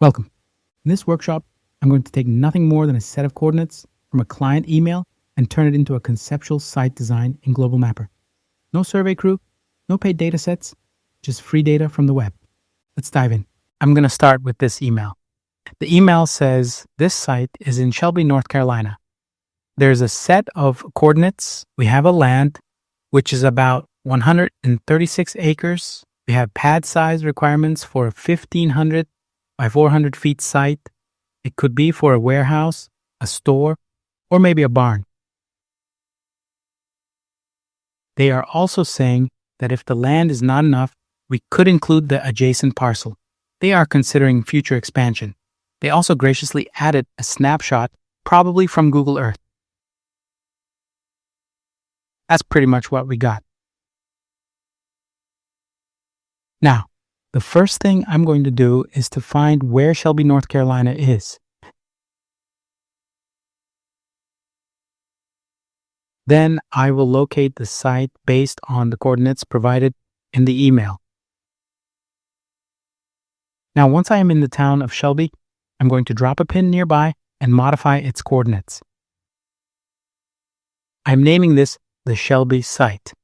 Welcome. In this workshop, I'm going to take nothing more than a set of coordinates from a client email and turn it into a conceptual site design in Global Mapper. No survey crew, no paid data sets, just free data from the web. Let's dive in. I'm going to start with this email. The email says this site is in Shelby, North Carolina. There's a set of coordinates. We have a land, which is about 136 acres. We have pad size requirements for a 1,500 by 400 feet site. It could be for a warehouse, a store, or maybe a barn. They are also saying that if the land is not enough, we could include the adjacent parcel. They are considering future expansion. They also graciously added a snapshot, probably from Google Earth. That's pretty much what we got. Now, the first thing I'm going to do is to find where Shelby, North Carolina is. Then I will locate the site based on the coordinates provided in the email. Now, once I am in the town of Shelby, I'm going to drop a pin nearby and modify its coordinates. I'm naming this the Shelby site.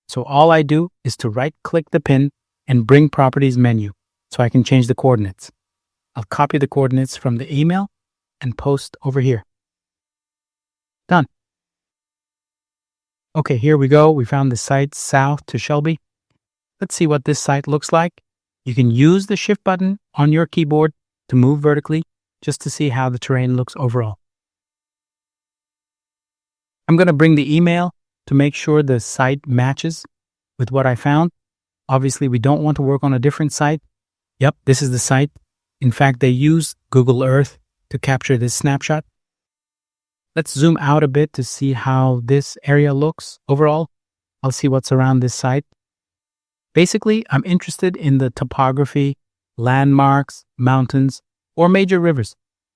So all I do is to right-click the pin and bring Properties menu so I can change the coordinates. I'll copy the coordinates from the email and post over here. Done. Okay, here we go. We found the site south to Shelby. Let's see what this site looks like. You can use the Shift button on your keyboard to move vertically just to see how the terrain looks overall. I'm going to bring the email to make sure the site matches with what I found. Obviously, we don't want to work on a different site. Yep, this is the site. In fact, they use Google Earth to capture this snapshot. Let's zoom out a bit to see how this area looks overall. I'll see what's around this site. Basically, I'm interested in the topography, landmarks, mountains, or major rivers,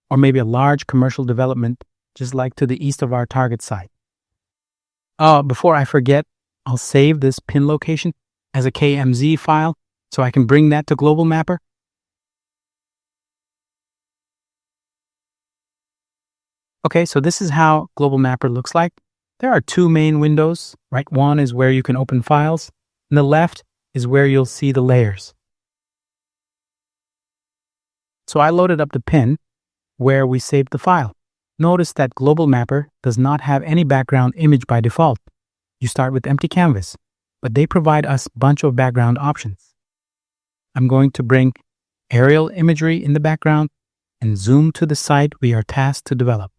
or maybe a large commercial development, just like to the east of our target site. Before I forget, I'll save this pin location as a KMZ file so I can bring that to Global Mapper. Okay, so this is how Global Mapper looks like. There are two main windows, right? One is where you can open files, and the left is where you'll see the layers. So I loaded up the pin where we saved the file. Notice that Global Mapper does not have any background image by default. You start with empty canvas, but they provide us a bunch of background options. I'm going to bring aerial imagery in the background and zoom to the site we are tasked to develop.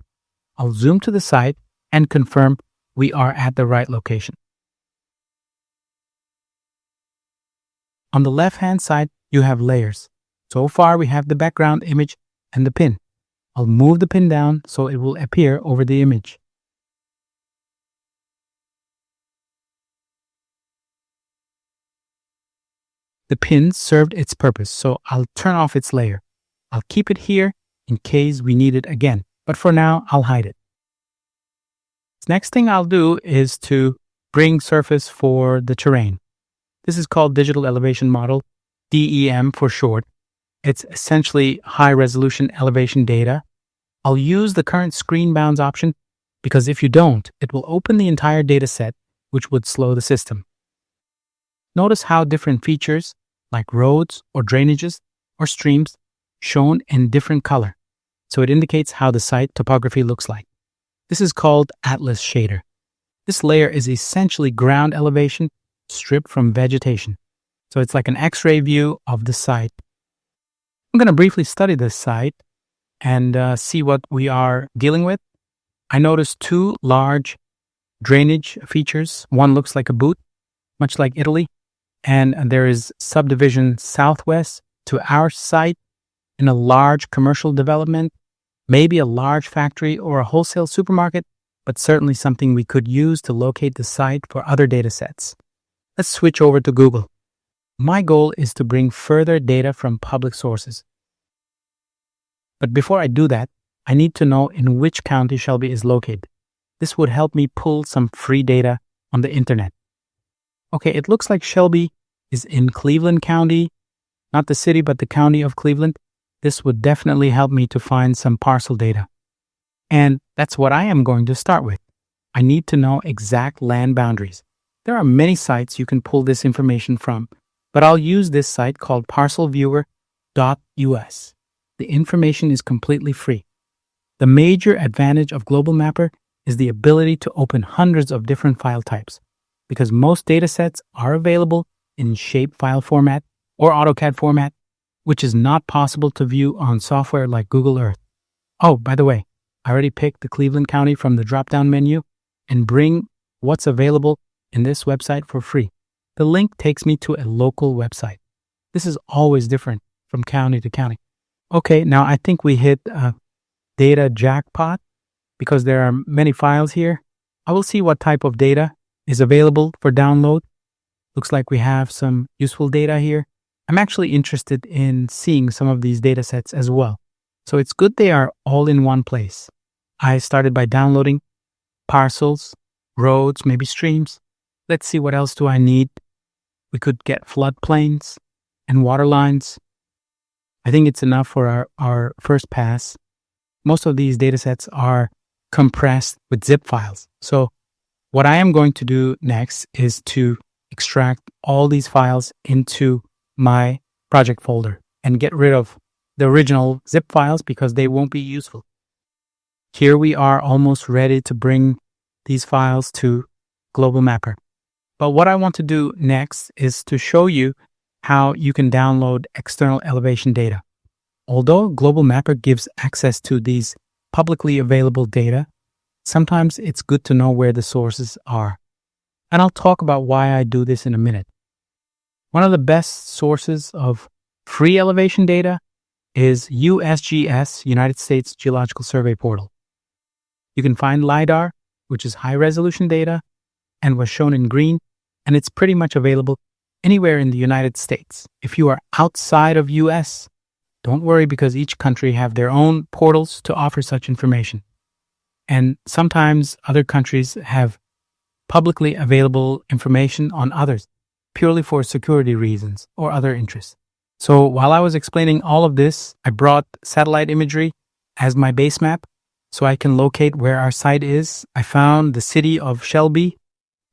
I'll zoom to the site and confirm we are at the right location. On the left-hand side, you have layers. So far, we have the background image and the pin. I'll move the pin down so it will appear over the image. The pin served its purpose, so I'll turn off its layer. I'll keep it here in case we need it again, but for now, I'll hide it. The next thing I'll do is to bring surface for the terrain. This is called Digital Elevation Model, DEM for short. It's essentially high-resolution elevation data. I'll use the current screen bounds option because if you don't, it will open the entire data set, which would slow the system. Notice how different features, like roads or drainages or streams, shown in different color. So it indicates how the site topography looks like. This is called Atlas Shader. This layer is essentially ground elevation stripped from vegetation. So it's like an X-ray view of the site. I'm going to briefly study this site and see what we are dealing with. I noticed two large drainage features. One looks like a boot, much like Italy. And there is subdivision southwest to our site in a large commercial development, maybe a large factory or a wholesale supermarket, but certainly something we could use to locate the site for other data sets. Let's switch over to Google. My goal is to bring further data from public sources. But before I do that, I need to know in which county Shelby is located. This would help me pull some free data on the internet. Okay, it looks like Shelby is in Cleveland County, not the city, but the county of Cleveland. this would definitely help me to find some parcel data. And that's what I am going to start with. I need to know exact land boundaries. There are many sites you can pull this information from, but I'll use this site called parcelviewer.us. The information is completely free. The major advantage of Global Mapper is the ability to open hundreds of different file types, because most datasets are available in shapefile format or AutoCAD format, which is not possible to view on software like Google Earth. Oh, by the way, I already picked the Cleveland County from the drop-down menu and bring what's available in this website for free. The link takes me to a local website. This is always different from county to county. Okay, now I think we hit a data jackpot because there are many files here. I will see what type of data is available for download. Looks like we have some useful data here. I'm actually interested in seeing some of these data sets as well. So it's good they are all in one place. I started by downloading parcels, roads, maybe streams. Let's see, what else do I need? We could get floodplains and water lines. I think it's enough for our first pass. Most of these data sets are compressed with zip files. So what I am going to do next is to extract all these files into my project folder and get rid of the original zip files because they won't be useful. Here we are almost ready to bring these files to Global Mapper. But what I want to do next is to show you how you can download external elevation data. Although Global Mapper gives access to these publicly available data, sometimes it's good to know where the sources are. And I'll talk about why I do this in a minute. One of the best sources of free elevation data is USGS, United States Geological Survey Portal. You can find Lidar, which is high-resolution data, and was shown in green, and it's pretty much available anywhere in the United States. If you are outside of US, don't worry because each country have their own portals to offer such information. And sometimes other countries have publicly available information on others, purely for security reasons or other interests. So while I was explaining all of this, I brought satellite imagery as my base map so I can locate where our site is. I found the city of Shelby.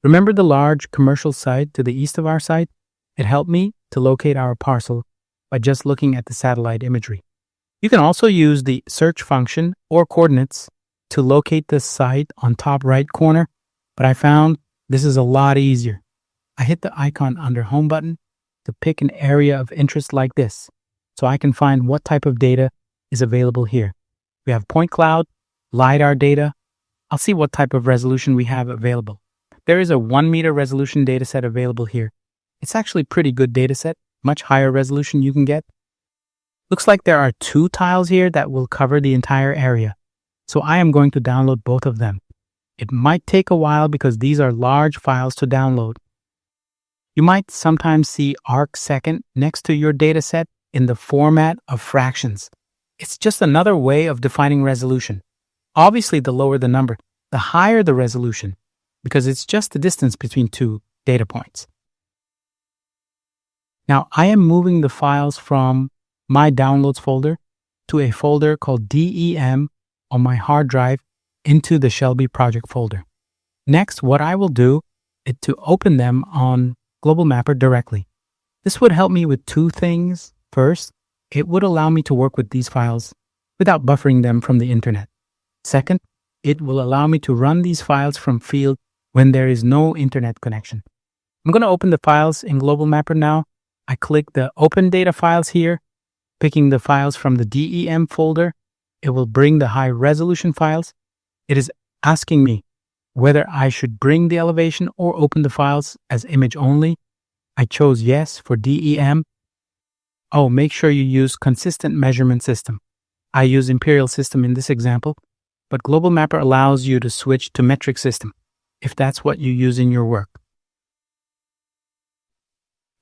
Remember the large commercial site to the east of our site? It helped me to locate our parcel by just looking at the satellite imagery. You can also use the search function or coordinates to locate the site on top right corner, but I found this is a lot easier. I hit the icon under Home button to pick an area of interest like this, so I can find what type of data is available here. We have point cloud, LiDAR data. I'll see what type of resolution we have available. There is a 1 meter resolution dataset available here. It's actually a pretty good dataset, much higher resolution you can get. Looks like there are 2 tiles here that will cover the entire area, so I am going to download both of them. It might take a while because these are large files to download. You might sometimes see arc-second next to your dataset in the format of fractions. It's just another way of defining resolution. Obviously, the lower the number, the higher the resolution, because it's just the distance between 2 data points. Now, I am moving the files from my downloads folder to a folder called DEM on my hard drive into the Shelby project folder. Next, what I will do is to open them on Global Mapper directly. This would help me with 2 things. First, it would allow me to work with these files without buffering them from the internet. Second, it will allow me to run these files from field when there is no internet connection. I'm going to open the files in Global Mapper now. I click the Open Data Files here, picking the files from the DEM folder. It will bring the high resolution files. It is asking me whether I should bring the elevation or open the files as image only. I chose yes for DEM. Oh, make sure you use consistent measurement system. I use imperial system in this example, but Global Mapper allows you to switch to metric system if that's what you use in your work.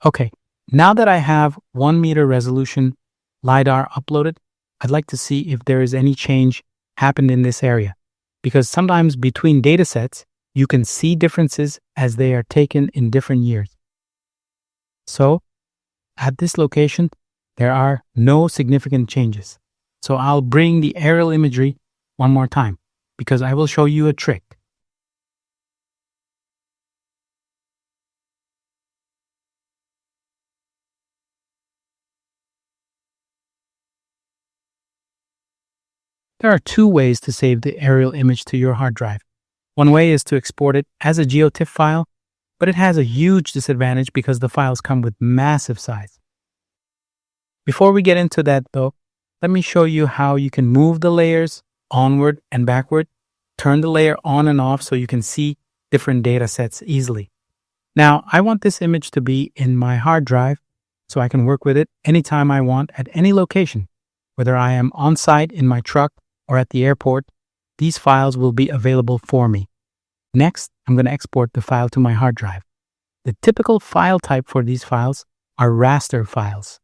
Okay, now that I have 1 meter resolution LiDAR uploaded, I'd like to see if there is any change happened in this area, because sometimes between datasets, you can see differences as they are taken in different years. So, at this location, There are no significant changes. So I'll bring the aerial imagery one more time because I will show you a trick. There are two ways to save the aerial image to your hard drive. One way is to export it as a GeoTIFF file, but it has a huge disadvantage because the files come with massive size. Before we get into that though, let me show you how you can move the layers onward and backward, turn the layer on and off so you can see different data sets easily. Now, I want this image to be in my hard drive so I can work with it anytime I want at any location. Whether I am on site in my truck or at the airport, these files will be available for me. Next, I'm going to export the file to my hard drive. The typical file type for these files are raster files,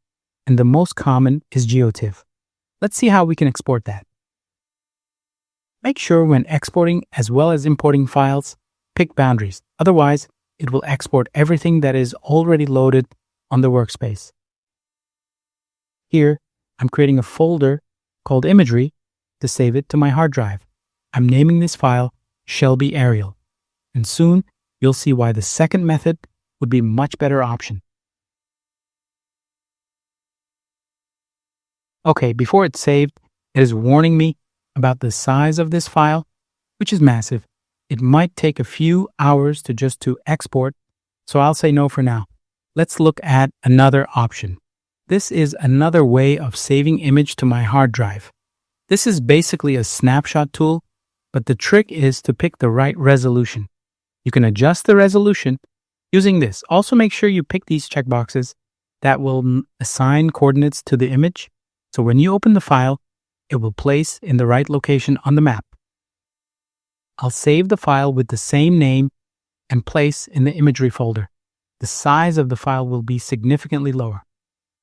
and the most common is GeoTIFF. Let's see how we can export that. Make sure when exporting as well as importing files, pick boundaries. Otherwise, it will export everything that is already loaded on the workspace. Here, I'm creating a folder called Imagery to save it to my hard drive. I'm naming this file Shelby Aerial, and soon you'll see why the second method would be a much better option. Okay, before it's saved, it is warning me about the size of this file, which is massive. It might take a few hours to export, so I'll say no for now. Let's look at another option. This is another way of saving image to my hard drive. This is basically a snapshot tool, but the trick is to pick the right resolution. You can adjust the resolution using this. Also make sure you pick these checkboxes that will assign coordinates to the image. So when you open the file, it will place in the right location on the map. I'll save the file with the same name and place in the imagery folder. The size of the file will be significantly lower.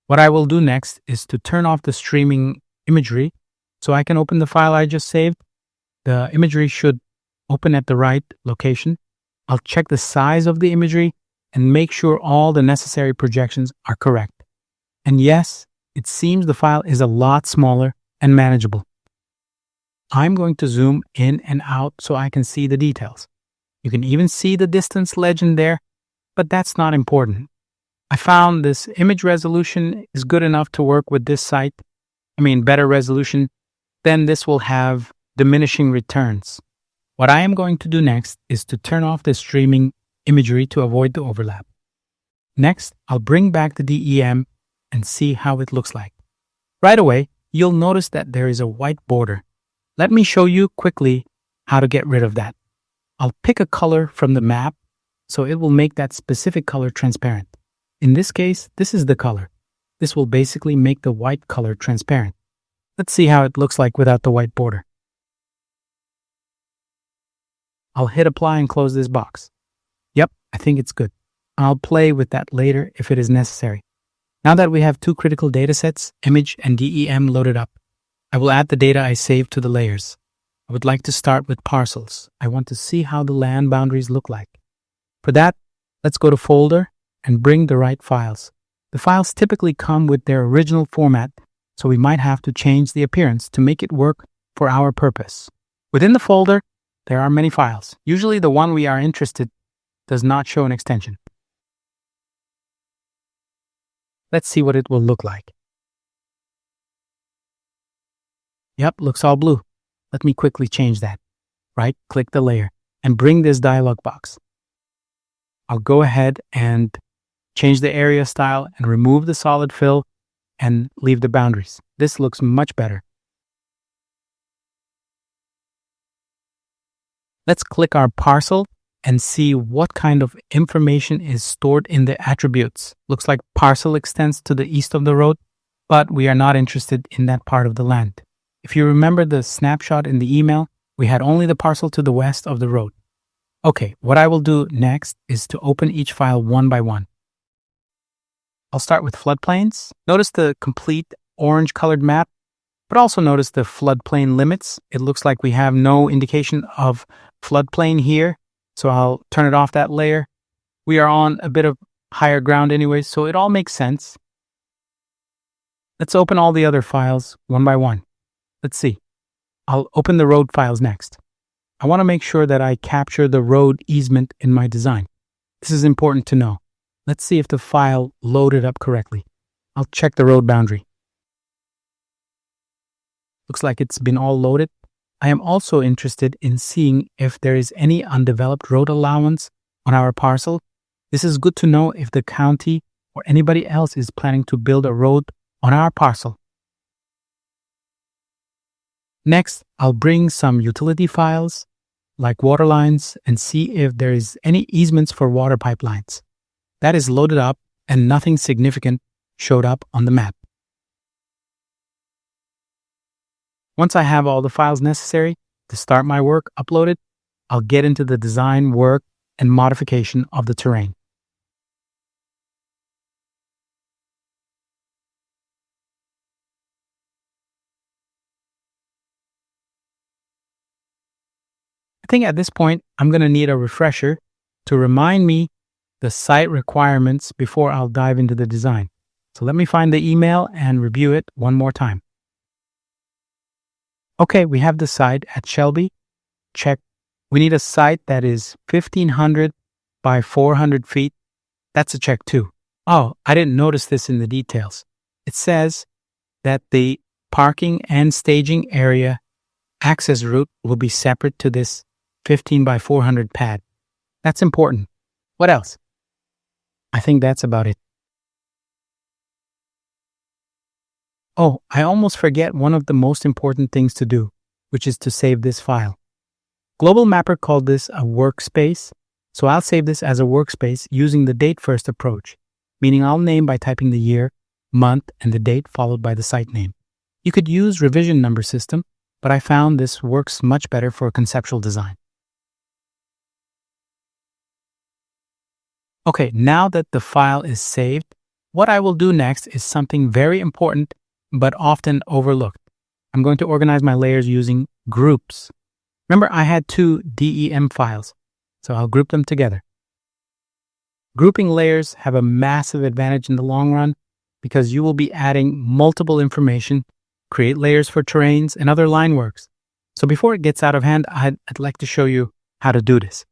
What I will do next is to turn off the streaming imagery so I can open the file I just saved. The imagery should open at the right location. I'll check the size of the imagery and make sure all the necessary projections are correct. And yes, it seems the file is a lot smaller and manageable. I'm going to zoom in and out so I can see the details. You can even see the distance legend there, but that's not important. I found this image resolution is good enough to work with this site. Better resolution, then this will have diminishing returns. What I am going to do next is to turn off the streaming imagery to avoid the overlap. Next, I'll bring back the DEM and see how it looks like. Right away, you'll notice that there is a white border. Let me show you quickly how to get rid of that. I'll pick a color from the map so it will make that specific color transparent. In this case, this is the color. This will basically make the white color transparent. Let's see how it looks like without the white border. I'll hit apply and close this box. Yep, I think it's good. I'll play with that later if it is necessary. Now that we have two critical datasets, image and DEM loaded up, I will add the data I saved to the layers. I would like to start with parcels. I want to see how the land boundaries look like. For that, let's go to Folder and bring the right files. The files typically come with their original format, so we might have to change the appearance to make it work for our purpose. Within the folder, there are many files. Usually the one we are interested does not show an extension. Let's see what it will look like. Yep, looks all blue. Let me quickly change that. Right-click the layer and bring this dialog box. I'll go ahead and change the area style and remove the solid fill and leave the boundaries. This looks much better. Let's click our parcel and see what kind of information is stored in the attributes. Looks like parcel extends to the east of the road, but we are not interested in that part of the land. If you remember the snapshot in the email, we had only the parcel to the west of the road. Okay, what I will do next is to open each file one by one. I'll start with Floodplains. Notice the complete orange colored map, but also notice the floodplain limits. It looks like we have no indication of floodplain here, so I'll turn it off that layer. We are on a bit of higher ground anyway, so it all makes sense. Let's open all the other files one by one. Let's see. I'll open the road files next. I want to make sure that I capture the road easement in my design. This is important to know. Let's see if the file loaded up correctly. I'll check the road boundary. Looks like it's been all loaded. I am also interested in seeing if there is any undeveloped road allowance on our parcel. This is good to know if the county or anybody else is planning to build a road on our parcel. Next, I'll bring some utility files like water lines and see if there is any easements for water pipelines. That is loaded up and nothing significant showed up on the map. Once I have all the files necessary to start my work uploaded, I'll get into the design work and modification of the terrain. I think at this point, I'm going to need a refresher to remind me the site requirements before I'll dive into the design. So let me find the email and review it one more time. Okay, we have the site at Shelby. Check. We need a site that is 1,500 by 400 feet. That's a check too. Oh, I didn't notice this in the details. It says that the parking and staging area access route will be separate to this 15 by 400 pad. That's important. What else? I think that's about it. Oh, I almost forget one of the most important things to do, which is to save this file. Global Mapper called this a workspace, so I'll save this as a workspace using the date-first approach, meaning I'll name by typing the year, month, and the date followed by the site name. You could use revision number system, but I found this works much better for conceptual design. Okay, now that the file is saved, what I will do next is something very important but often overlooked. I'm going to organize my layers using groups. Remember, I had two DEM files, so I'll group them together. Grouping layers have a massive advantage in the long run because you will be adding multiple information, create layers for terrains and other line works. So before it gets out of hand, I'd like to show you how to do this.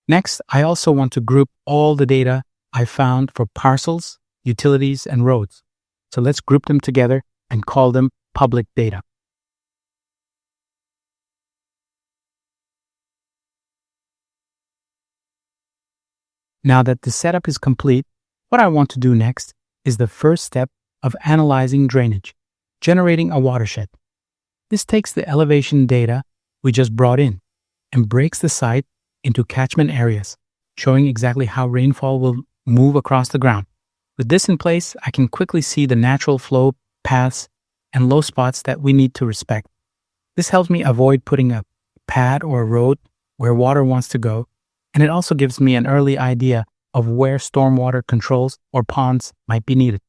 Next, I also want to group all the data I found for parcels, utilities, and roads. So let's group them together and call them public data. Now that the setup is complete, what I want to do next is the first step of analyzing drainage, generating a watershed. This takes the elevation data we just brought in and breaks the site into catchment areas, showing exactly how rainfall will move across the ground. With this in place, I can quickly see the natural flow paths and low spots that we need to respect. This helps me avoid putting a pad or a road where water wants to go, and it also gives me an early idea of where stormwater controls or ponds might be needed.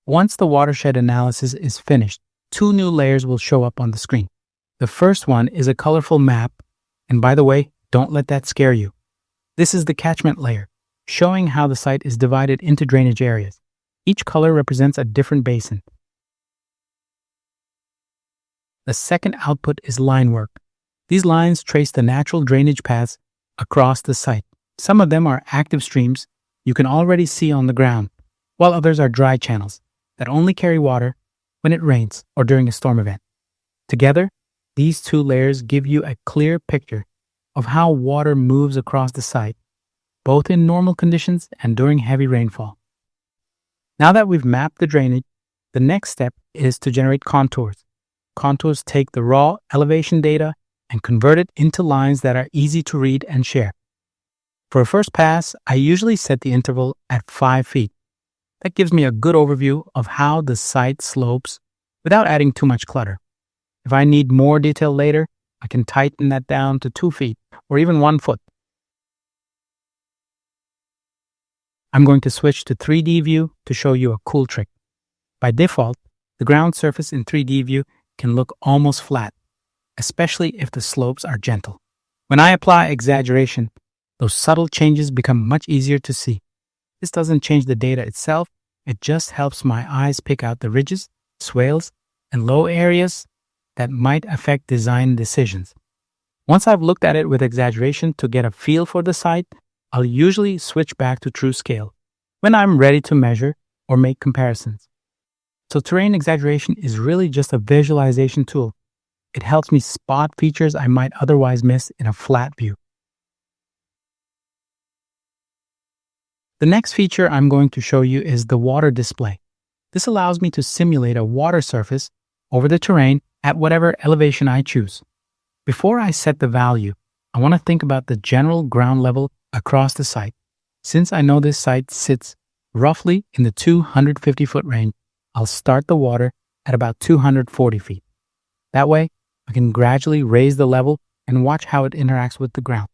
Once the watershed analysis is finished, two new layers will show up on the screen. The first one is a colorful map, and by the way, don't let that scare you. This is the catchment layer, showing how the site is divided into drainage areas. Each color represents a different basin. The second output is line work. These lines trace the natural drainage paths across the site. Some of them are active streams you can already see on the ground, while others are dry channels that only carry water when it rains or during a storm event. Together, these two layers give you a clear picture of how water moves across the site, both in normal conditions and during heavy rainfall. Now that we've mapped the drainage, the next step is to generate contours. Contours take the raw elevation data and convert it into lines that are easy to read and share. For a first pass, I usually set the interval at 5 feet. That gives me a good overview of how the site slopes without adding too much clutter. If I need more detail later, I can tighten that down to 2 feet or even 1 foot. I'm going to switch to 3D view to show you a cool trick. By default, the ground surface in 3D view can look almost flat, especially if the slopes are gentle. When I apply exaggeration, Those subtle changes become much easier to see. This doesn't change the data itself, it just helps my eyes pick out the ridges, swales, and low areas that might affect design decisions. Once I've looked at it with exaggeration to get a feel for the site, I'll usually switch back to true scale when I'm ready to measure or make comparisons. So terrain exaggeration is really just a visualization tool. It helps me spot features I might otherwise miss in a flat view. The next feature I'm going to show you is the water display. This allows me to simulate a water surface over the terrain at whatever elevation I choose. Before I set the value, I want to think about the general ground level across the site. Since I know this site sits roughly in the 250-foot range, I'll start the water at about 240 feet. That way, I can gradually raise the level and watch how it interacts with the ground.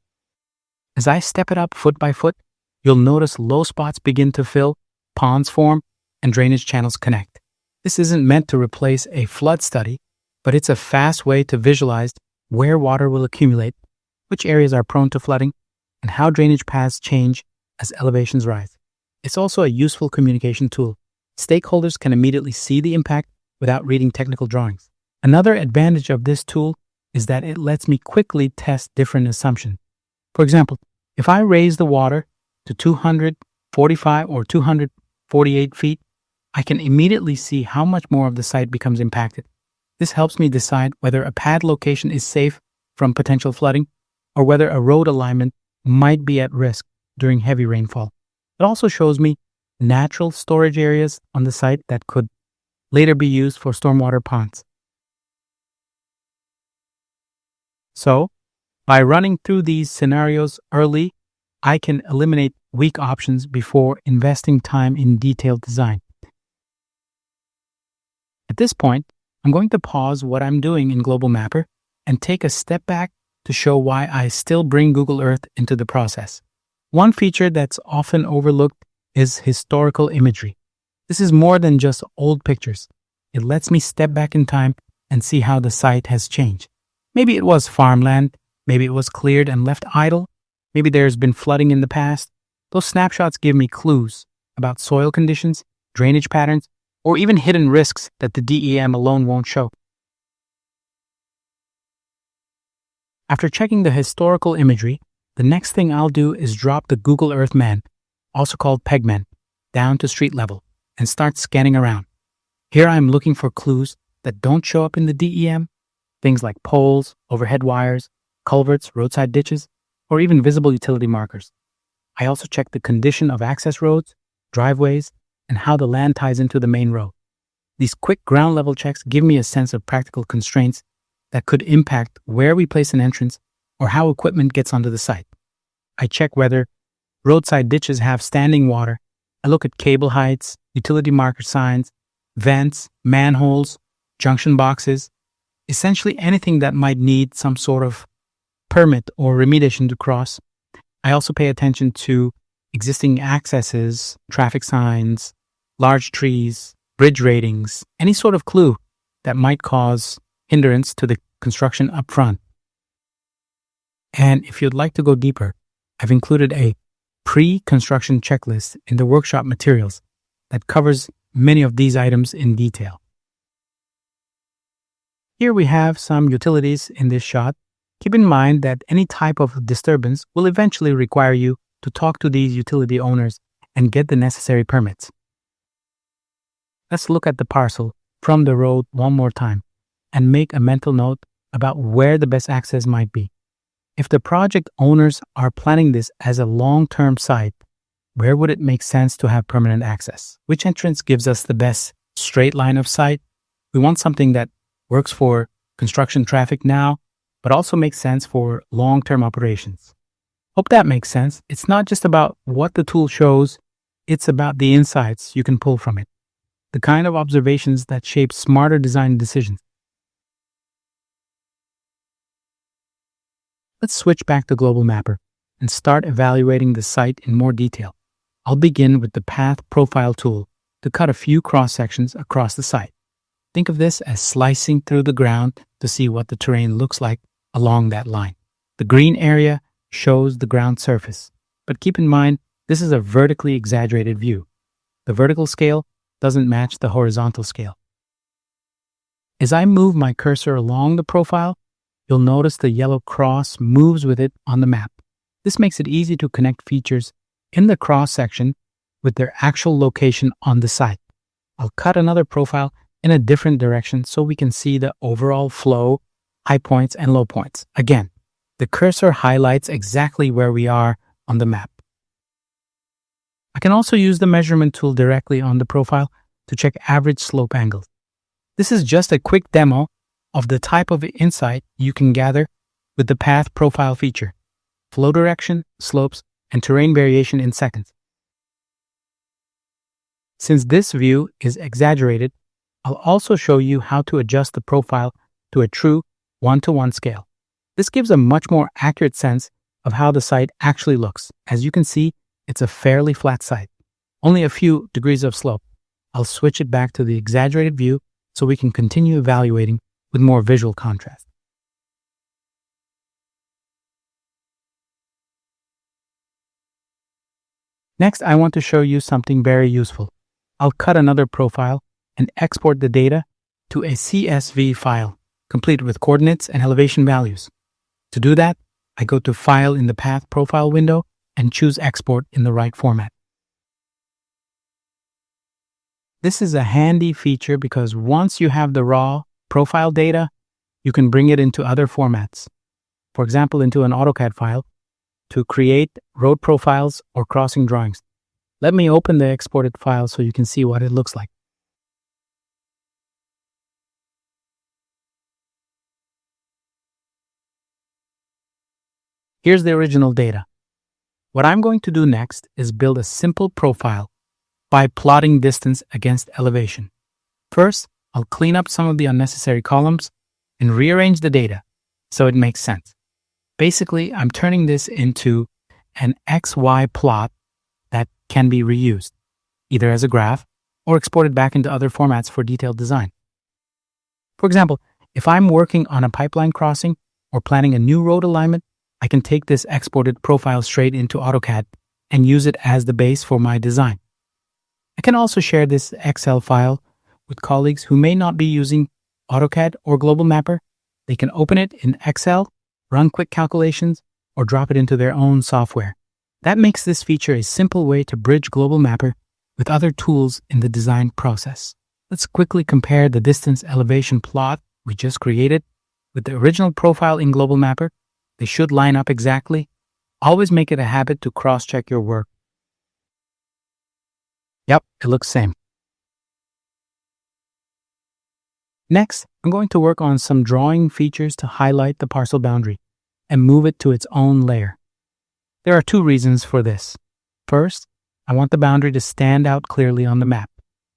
As I step it up foot by foot, you'll notice low spots begin to fill, ponds form, and drainage channels connect. This isn't meant to replace a flood study, but it's a fast way to visualize where water will accumulate, which areas are prone to flooding, and how drainage paths change as elevations rise. It's also a useful communication tool. Stakeholders can immediately see the impact without reading technical drawings. Another advantage of this tool is that it lets me quickly test different assumptions. For example, if I raise the water to 245 or 248 feet, I can immediately see how much more of the site becomes impacted. This helps me decide whether a pad location is safe from potential flooding or whether a road alignment might be at risk during heavy rainfall. It also shows me natural storage areas on the site that could later be used for stormwater ponds. So, by running through these scenarios early, I can eliminate weak options before investing time in detailed design. At this point, I'm going to pause what I'm doing in Global Mapper and take a step back to show why I still bring Google Earth into the process. One feature that's often overlooked is historical imagery. This is more than just old pictures. It lets me step back in time and see how the site has changed. Maybe it was farmland, maybe it was cleared and left idle, maybe there's been flooding in the past. Those snapshots give me clues about soil conditions, drainage patterns, or even hidden risks that the DEM alone won't show. After checking the historical imagery, the next thing I'll do is drop the Google Earth Man, also called PegMan, down to street level and start scanning around. Here I'm looking for clues that don't show up in the DEM, things like poles, overhead wires, culverts, roadside ditches, or even visible utility markers. I also check the condition of access roads, driveways, and how the land ties into the main road. These quick ground level checks give me a sense of practical constraints that could impact where we place an entrance or how equipment gets onto the site. I check whether roadside ditches have standing water. I look at cable heights, utility marker signs, vents, manholes, junction boxes, essentially anything that might need some sort of permit or remediation to cross. I also pay attention to existing accesses, traffic signs, large trees, bridge ratings, any sort of clue that might cause hindrance to the construction up front. And if you'd like to go deeper, I've included a pre-construction checklist in the workshop materials that covers many of these items in detail. Here we have some utilities in this shot. Keep in mind that any type of disturbance will eventually require you to talk to these utility owners and get the necessary permits. Let's look at the parcel from the road one more time and make a mental note about where the best access might be. If the project owners are planning this as a long-term site, where would it make sense to have permanent access? Which entrance gives us the best straight line of sight? We want something that works for construction traffic now, but also makes sense for long-term operations. Hope that makes sense. It's not just about what the tool shows, it's about the insights you can pull from it, the kind of observations that shape smarter design decisions. Let's switch back to Global Mapper and start evaluating the site in more detail. I'll begin with the Path Profile tool to cut a few cross-sections across the site. Think of this as slicing through the ground to see what the terrain looks like along that line. The green area shows the ground surface. But keep in mind, this is a vertically exaggerated view. The vertical scale doesn't match the horizontal scale. As I move my cursor along the profile, you'll notice the yellow cross moves with it on the map. This makes it easy to connect features in the cross section with their actual location on the site. I'll cut another profile in a different direction so we can see the overall flow, high points and low points. Again, the cursor highlights exactly where we are on the map. I can also use the measurement tool directly on the profile to check average slope angles. This is just a quick demo of the type of insight you can gather with the path profile feature: flow direction, slopes, and terrain variation in seconds. Since this view is exaggerated, I'll also show you how to adjust the profile to a true 1-to-1 scale. This gives a much more accurate sense of how the site actually looks. As you can see, it's a fairly flat site, only a few degrees of slope. I'll switch it back to the exaggerated view so we can continue evaluating with more visual contrast. Next, I want to show you something very useful. I'll cut another profile and export the data to a CSV file, complete with coordinates and elevation values. To do that, I go to File in the Path Profile window and choose Export in the right format. This is a handy feature because once you have the raw profile data, you can bring it into other formats. For example, into an AutoCAD file to create road profiles or crossing drawings. Let me open the exported file so you can see what it looks like. Here's the original data. What I'm going to do next is build a simple profile by plotting distance against elevation. First, I'll clean up some of the unnecessary columns and rearrange the data so it makes sense. Basically, I'm turning this into an XY plot that can be reused, either as a graph or exported back into other formats for detailed design. For example, if I'm working on a pipeline crossing or planning a new road alignment, I can take this exported profile straight into AutoCAD and use it as the base for my design. I can also share this Excel file with colleagues who may not be using AutoCAD or Global Mapper. They can open it in Excel, run quick calculations, or drop it into their own software. That makes this feature a simple way to bridge Global Mapper with other tools in the design process. Let's quickly compare the distance elevation plot we just created with the original profile in Global Mapper. They should line up exactly. Always make it a habit to cross-check your work. Yep, it looks same. Next, I'm going to work on some drawing features to highlight the parcel boundary and move it to its own layer. There are two reasons for this. First, I want the boundary to stand out clearly on the map.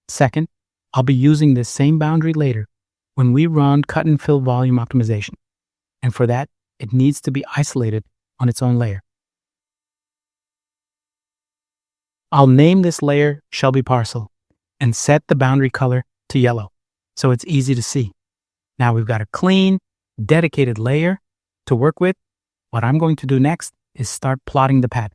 Second, I'll be using this same boundary later when we run cut and fill volume optimization. And for that, it needs to be isolated on its own layer. I'll name this layer Shelby Parcel and set the boundary color to yellow so it's easy to see. Now we've got a clean, dedicated layer to work with. What I'm going to do next is start plotting the pad.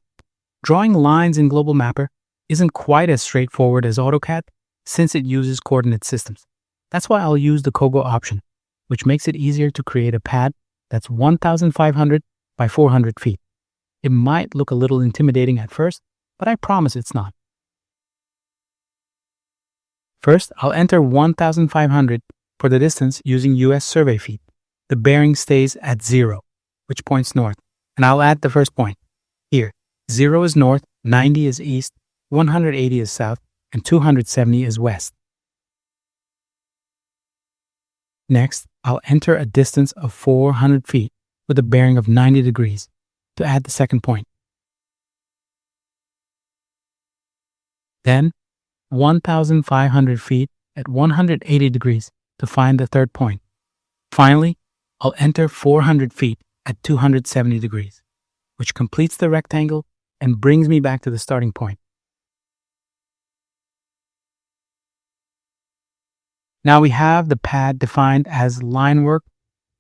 Drawing lines in Global Mapper isn't quite as straightforward as AutoCAD since it uses coordinate systems. That's why I'll use the Kogo option, which makes it easier to create a pad that's 1,500 by 400 feet. It might look a little intimidating at first, but I promise it's not. First, I'll enter 1,500 for the distance using US survey feet. The bearing stays at 0, which points north, and I'll add the first point. Here, 0 is north, 90 is east, 180 is south, and 270 is west. Next, I'll enter a distance of 400 feet with a bearing of 90 degrees to add the second point. Then, 1,500 feet at 180 degrees to find the third point. Finally, I'll enter 400 feet at 270 degrees, which completes the rectangle and brings me back to the starting point. Now we have the pad defined as line work.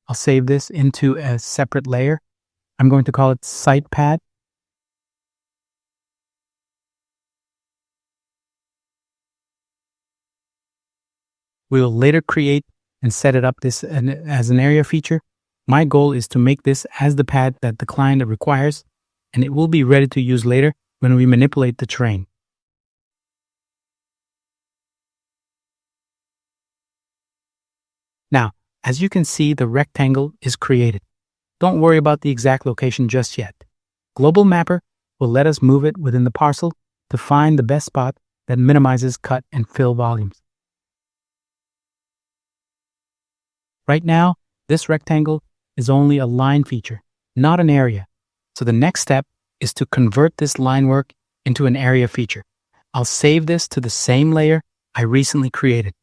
I'll save this into a separate layer. I'm going to call it Site Pad. We will later create and set it up as an area feature. My goal is to make this as the pad that the client requires, and it will be ready to use later when we manipulate the terrain. Now, as you can see, the rectangle is created. Don't worry about the exact location just yet. Global Mapper will let us move it within the parcel to find the best spot that minimizes cut and fill volumes. Right now, this rectangle is only a line feature, not an area. So the next step is to convert this line work into an area feature. I'll save this to the same layer I recently created.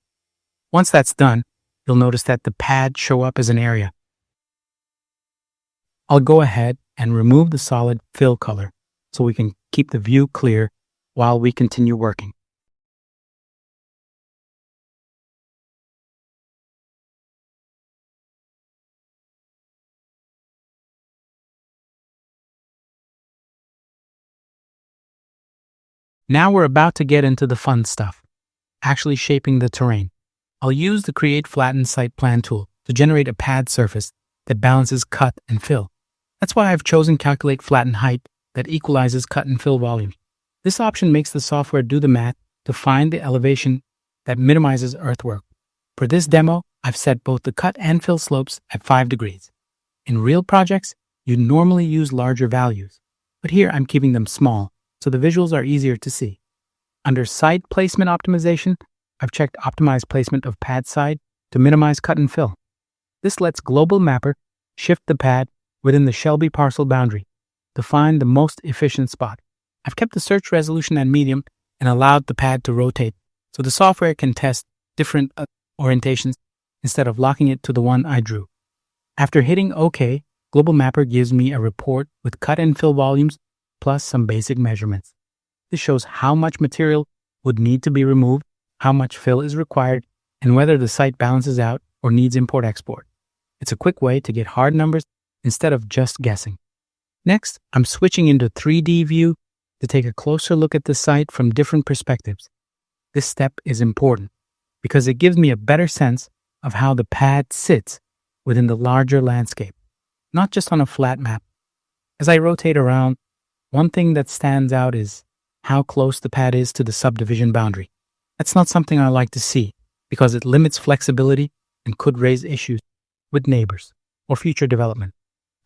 Once that's done, you'll notice that the pad show up as an area. I'll go ahead and remove the solid fill color so we can keep the view clear while we continue working. Now we're about to get into the fun stuff, actually shaping the terrain. I'll use the Create Flattened Site Plan tool to generate a pad surface that balances cut and fill. That's why I've chosen Calculate Flatten Height that equalizes cut and fill volumes. This option makes the software do the math to find the elevation that minimizes earthwork. For this demo, I've set both the cut and fill slopes at 5 degrees. In real projects, you normally use larger values, but here I'm keeping them small so the visuals are easier to see. Under Site Placement Optimization, I've checked Optimize Placement of Pad Side to minimize cut and fill. This lets Global Mapper shift the pad within the Shelby parcel boundary to find the most efficient spot. I've kept the search resolution at medium and allowed the pad to rotate so the software can test different orientations instead of locking it to the one I drew. After hitting OK, Global Mapper gives me a report with cut and fill volumes plus some basic measurements. This shows how much material would need to be removed, how much fill is required, and whether the site balances out or needs import-export. It's a quick way to get hard numbers instead of just guessing. Next, I'm switching into 3D view to take a closer look at the site from different perspectives. This step is important because it gives me a better sense of how the pad sits within the larger landscape, not just on a flat map. As I rotate around, one thing that stands out is how close the pad is to the subdivision boundary. That's not something I like to see because it limits flexibility and could raise issues with neighbors or future development.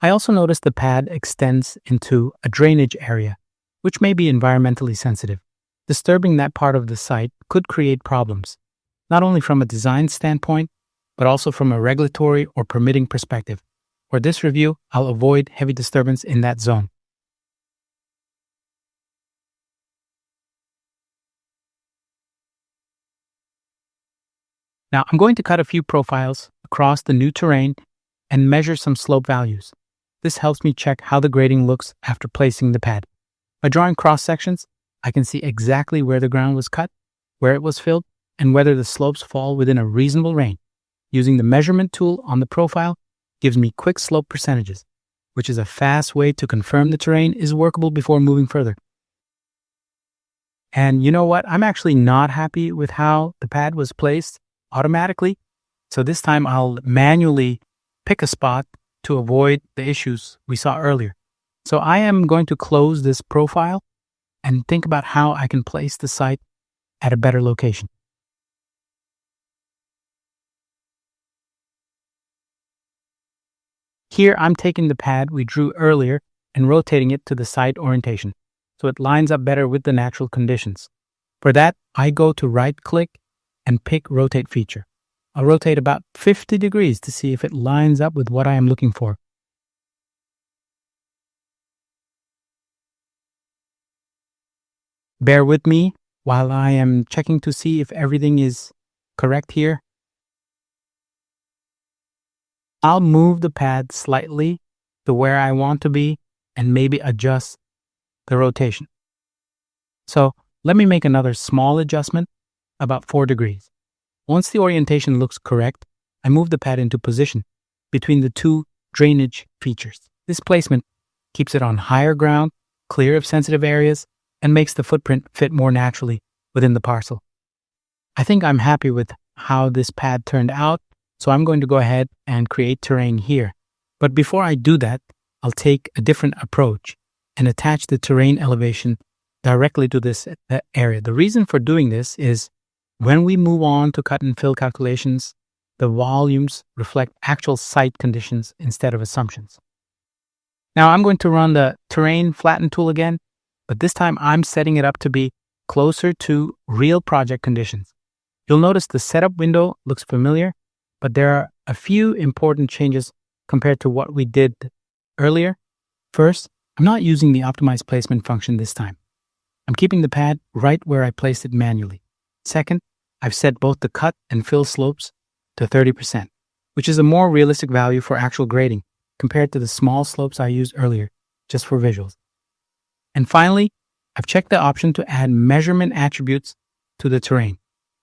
I also noticed the pad extends into a drainage area, which may be environmentally sensitive. Disturbing that part of the site could create problems, not only from a design standpoint, but also from a regulatory or permitting perspective. For this review, I'll avoid heavy disturbance in that zone. Now, I'm going to cut a few profiles across the new terrain and measure some slope values. This helps me check how the grading looks after placing the pad. By drawing cross sections, I can see exactly where the ground was cut, where it was filled, and whether the slopes fall within a reasonable range. Using the measurement tool on the profile gives me quick slope percentages, which is a fast way to confirm the terrain is workable before moving further. And you know what? I'm actually not happy with how the pad was placed automatically. So this time I'll manually pick a spot to avoid the issues we saw earlier. So I am going to close this profile and think about how I can place the site at a better location. Here I'm taking the pad we drew earlier and rotating it to the site orientation so it lines up better with the natural conditions. For that, I go to right-click and pick Rotate feature. I'll rotate about 50 degrees to see if it lines up with what I am looking for. Bear with me while I am checking to see if everything is correct here. I'll move the pad slightly to where I want to be and maybe adjust the rotation. So let me make another small adjustment, about 4 degrees. Once the orientation looks correct, I move the pad into position between the two drainage features. This placement keeps it on higher ground, clear of sensitive areas, and makes the footprint fit more naturally within the parcel. I think I'm happy with how this pad turned out, so I'm going to go ahead and create terrain here. But before I do that, I'll take a different approach and attach the terrain elevation directly to this area. The reason for doing this is when we move on to cut and fill calculations, the volumes reflect actual site conditions instead of assumptions. Now I'm going to run the terrain flatten tool again, but this time I'm setting it up to be closer to real project conditions. You'll notice the setup window looks familiar, but there are a few important changes compared to what we did earlier. First, I'm not using the optimize placement function this time. I'm keeping the pad right where I placed it manually. Second, I've set both the cut and fill slopes to 30%, which is a more realistic value for actual grading compared to the small slopes I used earlier, just for visuals. And finally, I've checked the option to add measurement attributes to the terrain.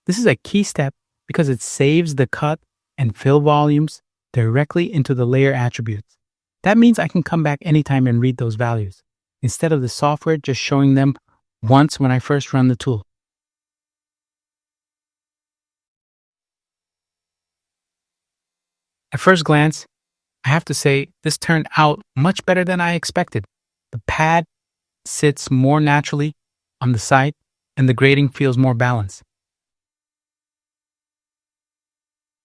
This is a key step because it saves the cut and fill volumes directly into the layer attributes. That means I can come back anytime and read those values, instead of the software just showing them once when I first run the tool. At first glance, I have to say this turned out much better than I expected. The pad sits more naturally on the site and the grading feels more balanced.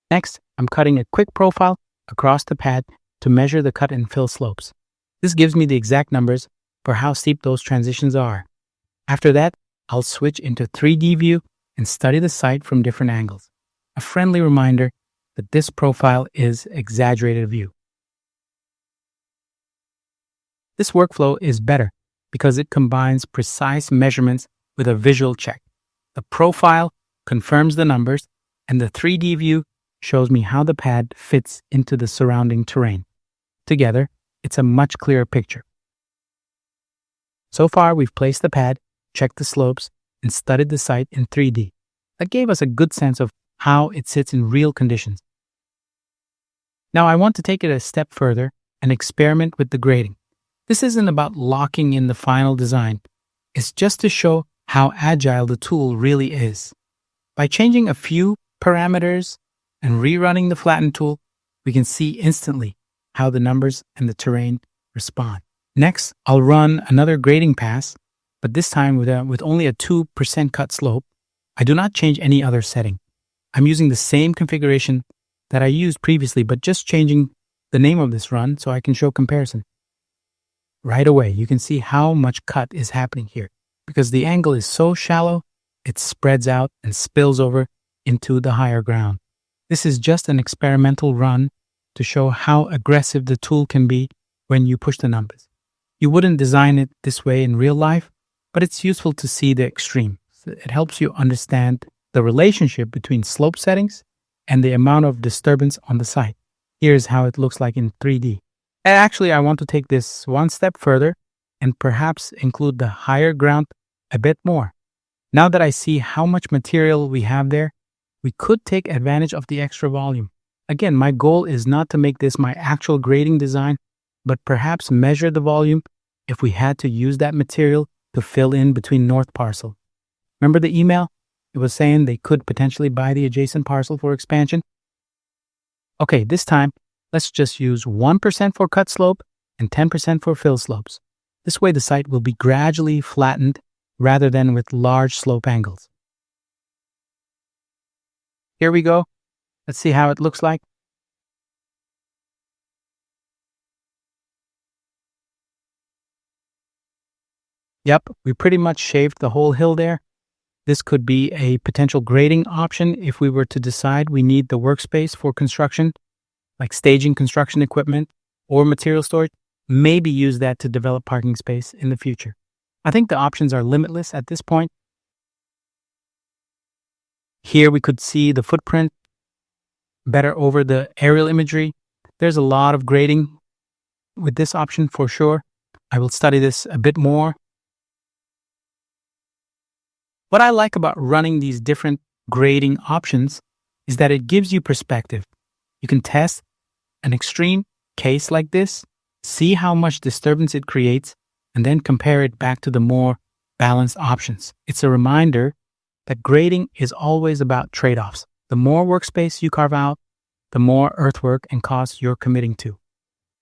Next, I'm cutting a quick profile across the pad to measure the cut and fill slopes. This gives me the exact numbers for how steep those transitions are. After that, I'll switch into 3D view and study the site from different angles. A friendly reminder that this profile is exaggerated view. This workflow is better because it combines precise measurements with a visual check. The profile confirms the numbers, and the 3D view shows me how the pad fits into the surrounding terrain. Together, it's a much clearer picture. So far, we've placed the pad, checked the slopes, and studied the site in 3D. That gave us a good sense of how it sits in real conditions. Now I want to take it a step further and experiment with the grading. This isn't about locking in the final design. It's just to show how agile the tool really is. By changing a few parameters and rerunning the flatten tool, we can see instantly how the numbers and the terrain respond. Next, I'll run another grading pass, but this time with only a 2% cut slope. I do not change any other setting. I'm using the same configuration that I used previously, but just changing the name of this run so I can show comparison. Right away, you can see how much cut is happening here. Because the angle is so shallow, it spreads out and spills over into the higher ground. This is just an experimental run to show how aggressive the tool can be when you push the numbers. You wouldn't design it this way in real life, but it's useful to see the extreme. It helps you understand the relationship between slope settings and the amount of disturbance on the site. Here's how it looks like in 3D. And actually, I want to take this one step further and perhaps include the higher ground a bit more. Now that I see how much material we have there, we could take advantage of the extra volume. Again, my goal is not to make this my actual grading design, but perhaps measure the volume if we had to use that material to fill in between North Parcel. Remember the email? It was saying they could potentially buy the adjacent parcel for expansion. Okay, this time, let's just use 1% for cut slope and 10% for fill slopes. This way the site will be gradually flattened rather than with large slope angles. Here we go. Let's see how it looks like. Yep, we pretty much shaved the whole hill there. This could be a potential grading option if we were to decide we need the workspace for construction, like staging construction equipment or material storage. Maybe use that to develop parking space in the future. I think the options are limitless at this point. Here we could see the footprint better over the aerial imagery. There's a lot of grading with this option for sure. I will study this a bit more. What I like about running these different grading options is that it gives you perspective. You can test an extreme case like this see how much disturbance it creates, and then compare it back to the more balanced options. It's a reminder that grading is always about trade-offs. The more workspace you carve out, the more earthwork and costs you're committing to.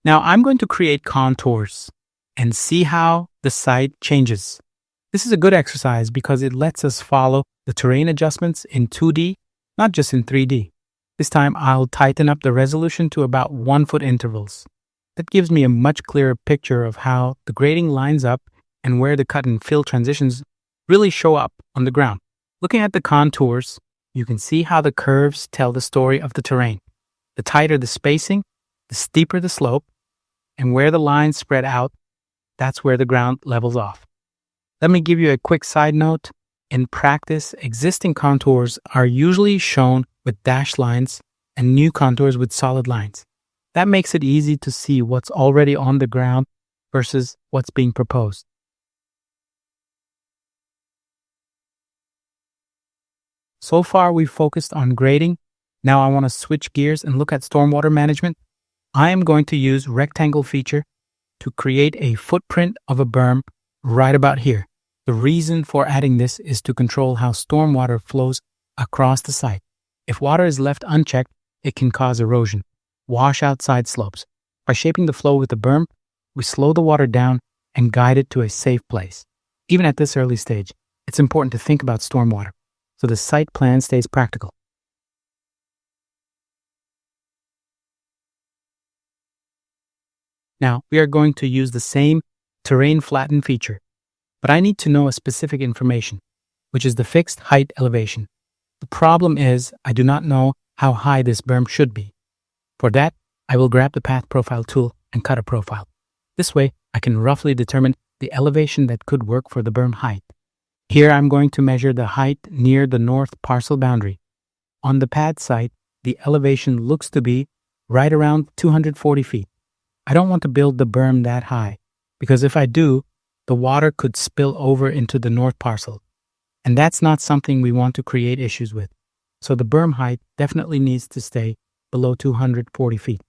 Now I'm going to create contours and see how the site changes. This is a good exercise because it lets us follow the terrain adjustments in 2D, not just in 3D. This time I'll tighten up the resolution to about 1 foot intervals. That gives me a much clearer picture of how the grading lines up and where the cut and fill transitions really show up on the ground. Looking at the contours, you can see how the curves tell the story of the terrain. The tighter the spacing, the steeper the slope, and where the lines spread out, that's where the ground levels off. Let me give you a quick side note. In practice, existing contours are usually shown with dashed lines and new contours with solid lines. That makes it easy to see what's already on the ground versus what's being proposed. So far, we've focused on grading. Now I want to switch gears and look at stormwater management. I am going to use rectangle feature to create a footprint of a berm right about here. The reason for adding this is to control how stormwater flows across the site. If water is left unchecked, it can cause erosion, wash out side slopes. By shaping the flow with the berm, we slow the water down and guide it to a safe place. Even at this early stage, it's important to think about stormwater, so the site plan stays practical. Now, we are going to use the same terrain flatten feature, but I need to know a specific information, which is the fixed height elevation. The problem is I do not know how high this berm should be. For that, I will grab the Path Profile tool and cut a profile. This way, I can roughly determine the elevation that could work for the berm height. Here, I'm going to measure the height near the north parcel boundary. On the pad site, the elevation looks to be right around 240 feet. I don't want to build the berm that high, because if I do, the water could spill over into the north parcel. And that's not something we want to create issues with. So the berm height definitely needs to stay below 240 feet.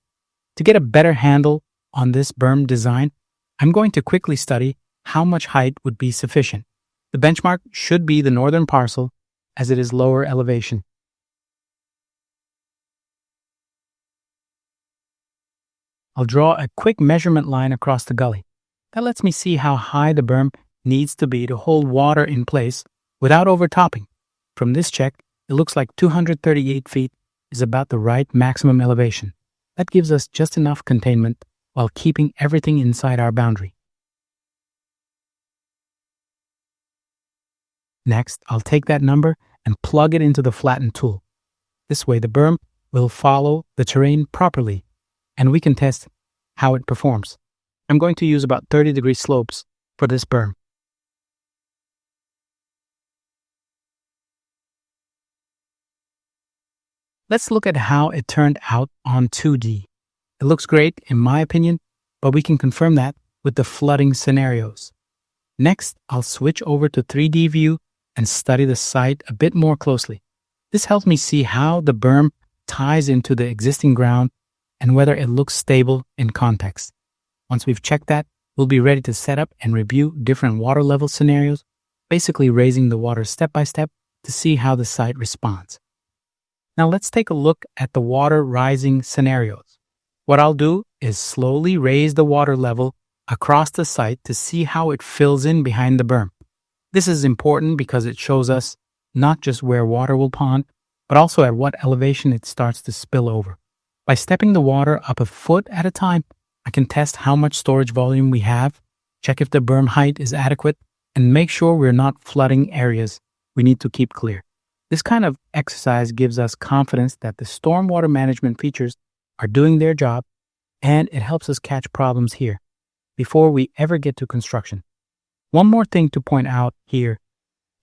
To get a better handle on this berm design, I'm going to quickly study how much height would be sufficient. The benchmark should be the northern parcel, as it is lower elevation. I'll draw a quick measurement line across the gully. That lets me see how high the berm needs to be to hold water in place without overtopping. From this check, it looks like 238 feet is about the right maximum elevation. That gives us just enough containment while keeping everything inside our boundary. Next, I'll take that number and plug it into the flatten tool. This way, the berm will follow the terrain properly, and we can test how it performs. I'm going to use about 30-degree slopes for this berm. Let's look at how it turned out on 2D. It looks great, in my opinion, but we can confirm that with the flooding scenarios. Next, I'll switch over to 3D view and study the site a bit more closely. This helps me see how the berm ties into the existing ground and whether it looks stable in context. Once we've checked that, we'll be ready to set up and review different water level scenarios, basically raising the water step by step to see how the site responds. Now let's take a look at the water rising scenarios. What I'll do is slowly raise the water level across the site to see how it fills in behind the berm. This is important because it shows us not just where water will pond, but also at what elevation it starts to spill over. By stepping the water up a foot at a time, I can test how much storage volume we have, check if the berm height is adequate, and make sure we're not flooding areas we need to keep clear. This kind of exercise gives us confidence that the stormwater management features are doing their job, and it helps us catch problems here before we ever get to construction. One more thing to point out here,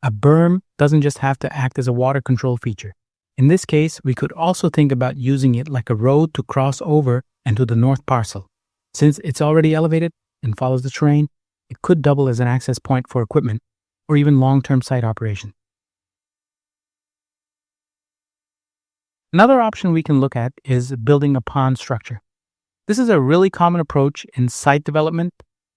a berm doesn't just have to act as a water control feature. In this case, we could also think about using it like a road to cross over and to the north parcel. Since it's already elevated and follows the terrain, it could double as an access point for equipment or even long-term site operation. Another option we can look at is building a pond structure. This is a really common approach in site development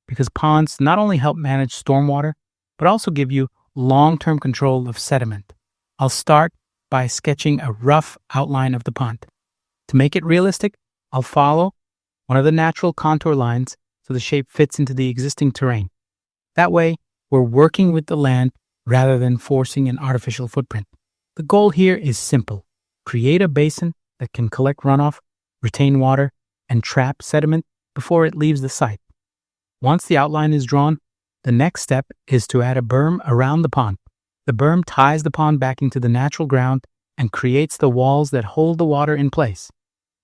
because ponds not only help manage stormwater, but also give you long-term control of sediment. I'll start by sketching a rough outline of the pond. To make it realistic, I'll follow one of the natural contour lines so the shape fits into the existing terrain. That way, we're working with the land rather than forcing an artificial footprint. The goal here is simple. Create a basin that can collect runoff, retain water, and trap sediment before it leaves the site. Once the outline is drawn, the next step is to add a berm around the pond. The berm ties the pond back into the natural ground and creates the walls that hold the water in place.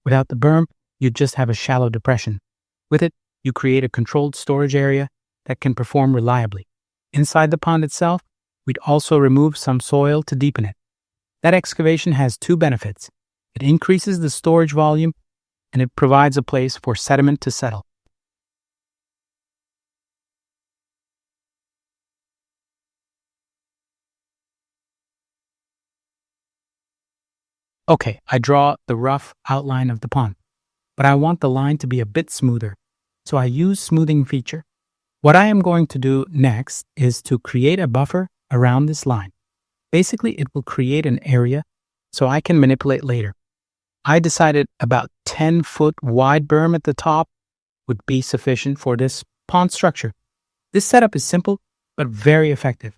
Without the berm, you just have a shallow depression. With it, you create a controlled storage area that can perform reliably. Inside the pond itself, we'd also remove some soil to deepen it. That excavation has two benefits. It increases the storage volume, and it provides a place for sediment to settle. Okay, I draw the rough outline of the pond, but I want the line to be a bit smoother, so I use smoothing feature. What I am going to do next is to create a buffer around this line. Basically, it will create an area so I can manipulate later. I decided about 10-foot wide berm at the top would be sufficient for this pond structure. This setup is simple, but very effective.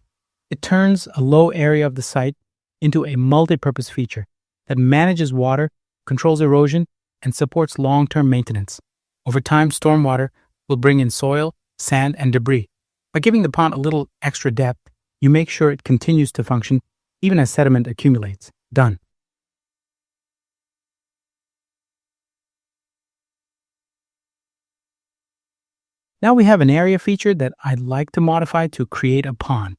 It turns a low area of the site into a multi-purpose feature that manages water, controls erosion, and supports long-term maintenance. Over time, stormwater will bring in soil, sand, and debris. By giving the pond a little extra depth, you make sure it continues to function even as sediment accumulates. Done. Now we have an area feature that I'd like to modify to create a pond.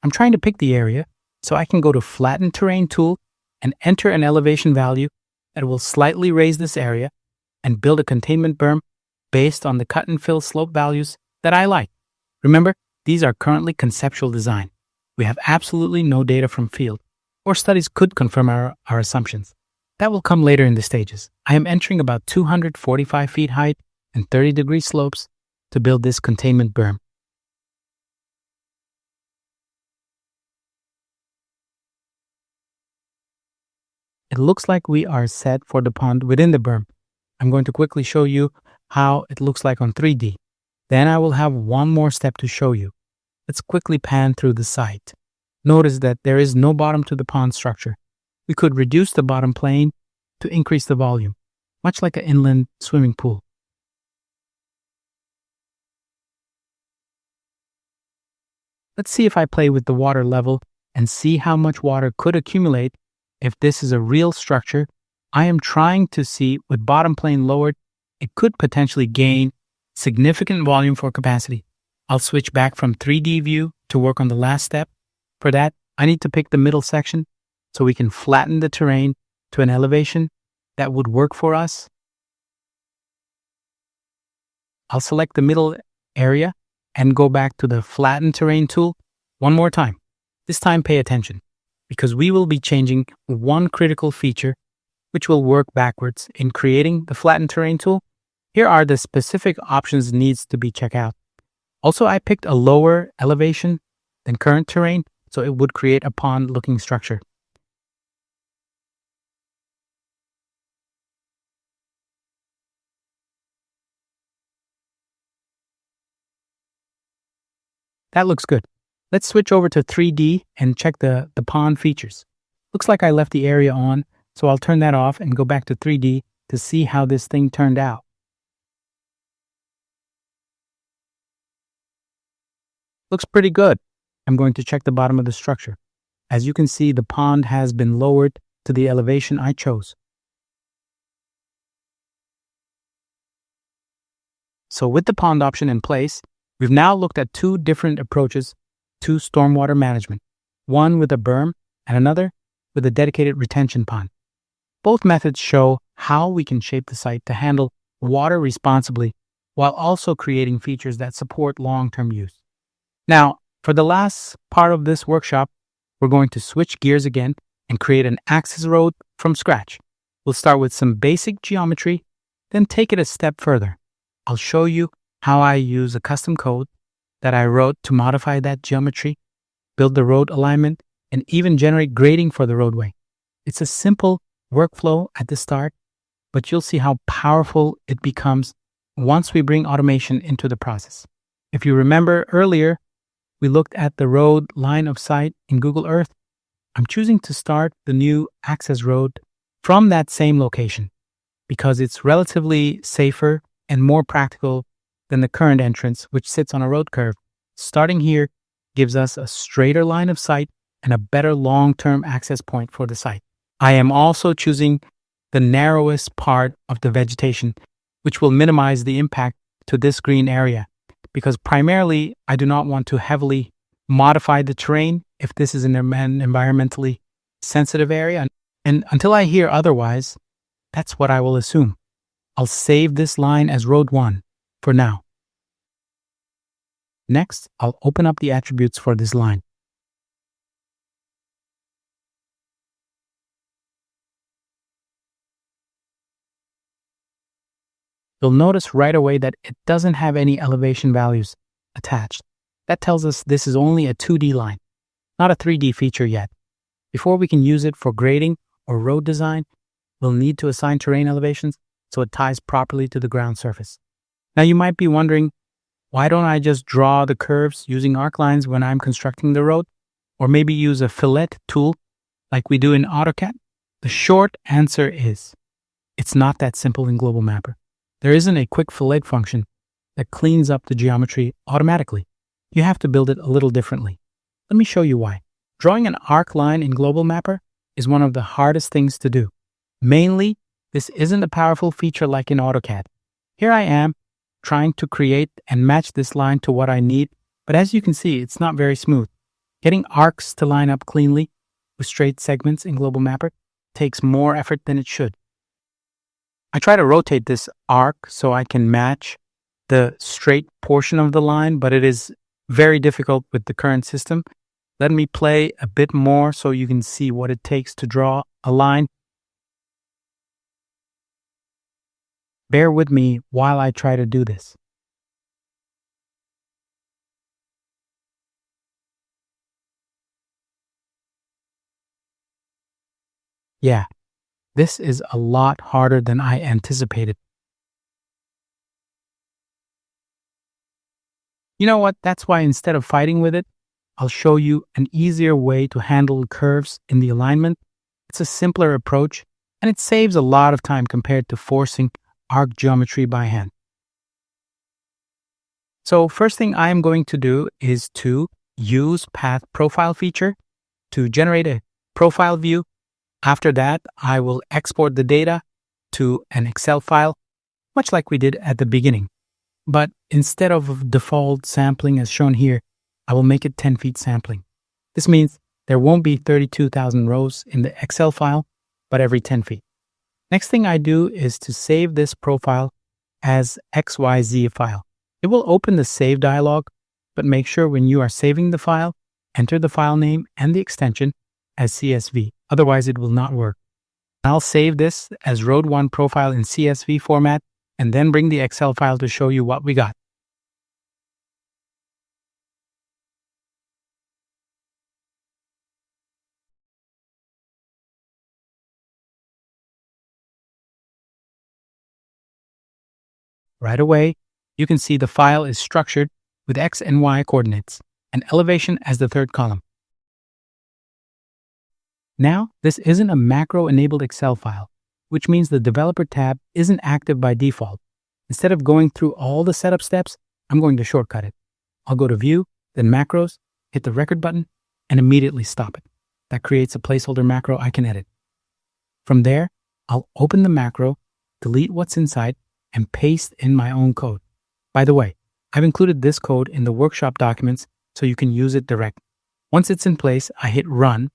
I'm trying to pick the area, so I can go to Flatten Terrain tool and enter an elevation value that will slightly raise this area and build a containment berm based on the cut and fill slope values that I like. Remember, these are currently conceptual design. We have absolutely no data from field, or studies could confirm our assumptions. That will come later in the stages. I am entering about 245 feet height and 30-degree slopes to build this containment berm. It looks like we are set for the pond within the berm. I'm going to quickly show you how it looks like on 3D. Then I will have one more step to show you. Let's quickly pan through the site. Notice that there is no bottom to the pond structure. We could reduce the bottom plane to increase the volume, much like an inland swimming pool. Let's see if I play with the water level and see how much water could accumulate if this is a real structure. I am trying to see with bottom plane lowered, it could potentially gain significant volume for capacity. I'll switch back from 3D view to work on the last step. For that, I need to pick the middle section so we can flatten the terrain to an elevation that would work for us. I'll select the middle area and go back to the Flatten Terrain tool one more time. This time pay attention, because we will be changing one critical feature which will work backwards in creating the Flatten Terrain tool. Here are the specific options needs to be checked out. Also, I picked a lower elevation than current terrain, so it would create a pond-looking structure. That looks good. Let's switch over to 3D and check the pond features. Looks like I left the area on, so I'll turn that off and go back to 3D to see how this thing turned out. Looks pretty good. I'm going to check the bottom of the structure. As you can see, the pond has been lowered to the elevation I chose. So with the pond option in place, we've now looked at two different approaches to stormwater management, one with a berm and another with a dedicated retention pond. Both methods show how we can shape the site to handle water responsibly while also creating features that support long-term use. Now, for the last part of this workshop, we're going to switch gears again and create an access road from scratch. We'll start with some basic geometry then take it a step further. I'll show you how I use a custom code that I wrote to modify that geometry, build the road alignment, and even generate grading for the roadway. It's a simple workflow at the start, but you'll see how powerful it becomes once we bring automation into the process. If you remember earlier, we looked at the road line of sight in Google Earth. I'm choosing to start the new access road from that same location because it's relatively safer and more practical than the current entrance, which sits on a road curve. Starting here gives us a straighter line of sight and a better long-term access point for the site. I am also choosing the narrowest part of the vegetation, which will minimize the impact to this green area, because primarily I do not want to heavily modify the terrain if this is an environmentally sensitive area. And until I hear otherwise, that's what I will assume. I'll save this line as Road 1 for now. Next, I'll open up the attributes for this line. You'll notice right away that it doesn't have any elevation values attached. That tells us this is only a 2D line, not a 3D feature yet. Before we can use it for grading or road design, we'll need to assign terrain elevations so it ties properly to the ground surface. Now you might be wondering, why don't I just draw the curves using arc lines when I'm constructing the road? Or maybe use a fillet tool like we do in AutoCAD? The short answer is, it's not that simple in Global Mapper. There isn't a quick fillet function that cleans up the geometry automatically. You have to build it a little differently. Let me show you why. Drawing an arc line in Global Mapper is one of the hardest things to do. Mainly, this isn't a powerful feature like in AutoCAD. Here I am trying to create and match this line to what I need, but as you can see, it's not very smooth. Getting arcs to line up cleanly with straight segments in Global Mapper takes more effort than it should. I try to rotate this arc so I can match the straight portion of the line, but it is very difficult with the current system. Let me play a bit more so you can see what it takes to draw a line. Bear with me while I try to do this. Yeah, this is a lot harder than I anticipated. You know what? That's why instead of fighting with it, I'll show you an easier way to handle curves in the alignment. It's a simpler approach, and it saves a lot of time compared to forcing arc geometry by hand. So first thing I am going to do is to use Path Profile feature to generate a profile view. After that, I will export the data to an Excel file, much like we did at the beginning. But instead of default sampling as shown here, I will make it 10 feet sampling. This means there won't be 32,000 rows in the Excel file, but every 10 feet. Next thing I do is to save this profile as XYZ file. It will open the save dialog, but make sure when you are saving the file, enter the file name and the extension as CSV. Otherwise, it will not work. I'll save this as Road 1 profile in CSV format and then bring the Excel file to show you what we got. Right away, you can see the file is structured with X and Y coordinates and elevation as the third column. Now, this isn't a macro-enabled Excel file, which means the Developer tab isn't active by default. Instead of going through all the setup steps, I'm going to shortcut it. I'll go to View, then Macros, hit the Record button, and immediately stop it. That creates a placeholder macro I can edit. From there, I'll open the macro, delete what's inside, and paste in my own code. By the way, I've included this code in the workshop documents so you can use it directly. Once it's in place, I hit Run.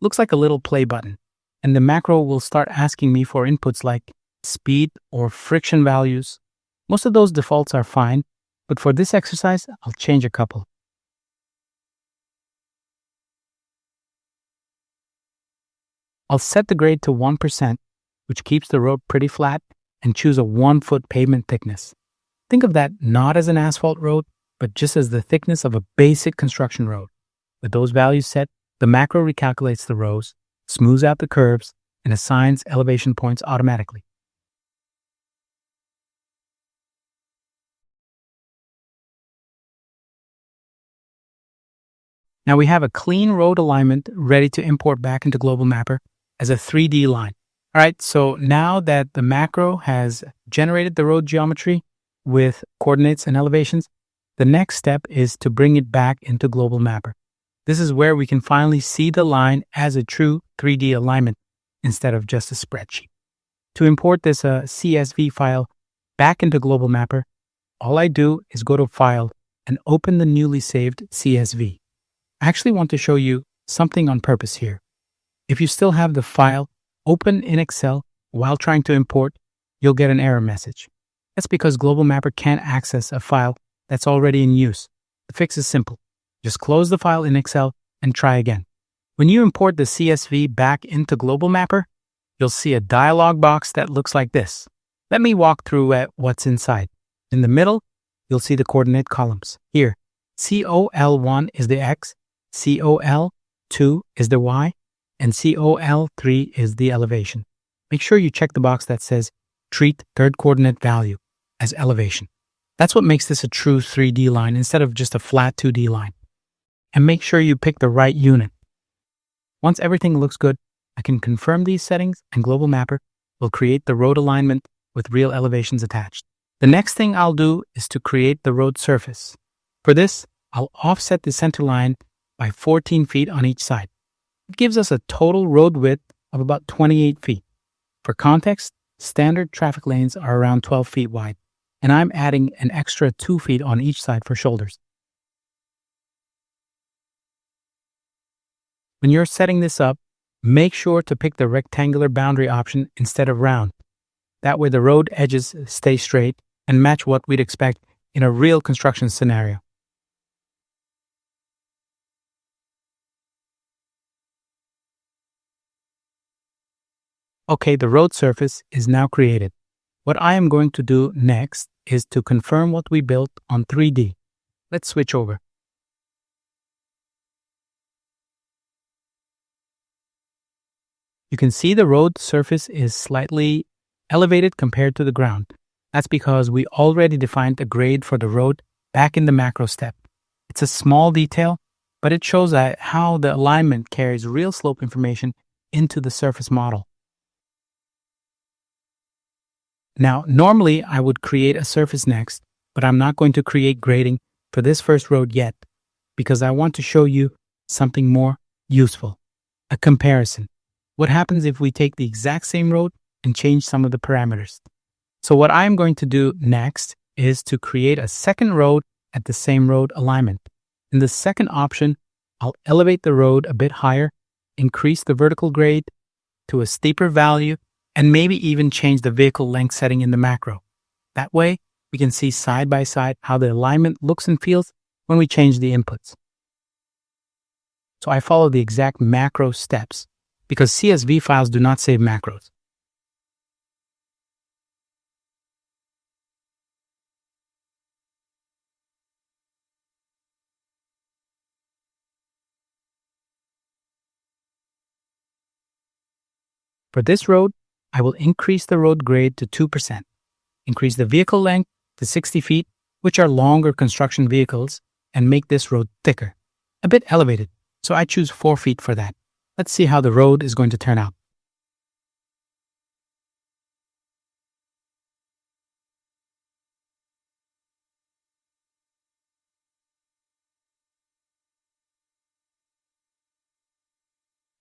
Looks like a little play button, and the macro will start asking me for inputs like speed or friction values. Most of those defaults are fine, but for this exercise, I'll change a couple. I'll set the grade to 1%, which keeps the road pretty flat and choose a 1-foot pavement thickness. Think of that not as an asphalt road, but just as the thickness of a basic construction road. With those values set, the macro recalculates the rows, smooths out the curves, and assigns elevation points automatically. Now we have a clean road alignment ready to import back into Global Mapper as a 3D line. All right, so now that the macro has generated the road geometry with coordinates and elevations, the next step is to bring it back into Global Mapper. This is where we can finally see the line as a true 3D alignment instead of just a spreadsheet. To import this CSV file back into Global Mapper, all I do is go to File and open the newly saved CSV. I actually want to show you something on purpose here. If you still have the file open in Excel while trying to import, you'll get an error message. That's because Global Mapper can't access a file that's already in use. The fix is simple. Just close the file in Excel and try again. When you import the CSV back into Global Mapper, you'll see a dialog box that looks like this. Let me walk through what's inside. In the middle, you'll see the coordinate columns. Here, COL1 is the X, COL2 is the Y, and COL3 is the elevation. Make sure you check the box that says Treat Third Coordinate Value as elevation. That's what makes this a true 3D line instead of just a flat 2D line. And make sure you pick the right unit. Once everything looks good, I can confirm these settings and Global Mapper will create the road alignment with real elevations attached. The next thing I'll do is to create the road surface. For this, I'll offset the center line by 14 feet on each side. It gives us a total road width of about 28 feet. For context, standard traffic lanes are around 12 feet wide, and I'm adding an extra 2 feet on each side for shoulders. When you're setting this up, make sure to pick the rectangular boundary option instead of round. That way the road edges stay straight and match what we'd expect in a real construction scenario. Okay, the road surface is now created. What I am going to do next is to confirm what we built on 3D. Let's switch over. You can see the road surface is slightly elevated compared to the ground. That's because we already defined a grade for the road back in the macro step. It's a small detail, but it shows how the alignment carries real slope information into the surface model. Now, normally I would create a surface next, but I'm not going to create grading for this first road yet because I want to show you something more useful, a comparison. What happens if we take the exact same road and change some of the parameters? So what I'm going to do next is to create a second road at the same road alignment. In the second option, I'll elevate the road a bit higher, increase the vertical grade to a steeper value, and maybe even change the vehicle length setting in the macro. That way, we can see side by side how the alignment looks and feels when we change the inputs. So I follow the exact macro steps because CSV files do not save macros. For this road, I will increase the road grade to 2%, increase the vehicle length to 60 feet, which are longer construction vehicles, and make this road thicker, a bit elevated, so I choose 4 feet for that. Let's see how the road is going to turn out.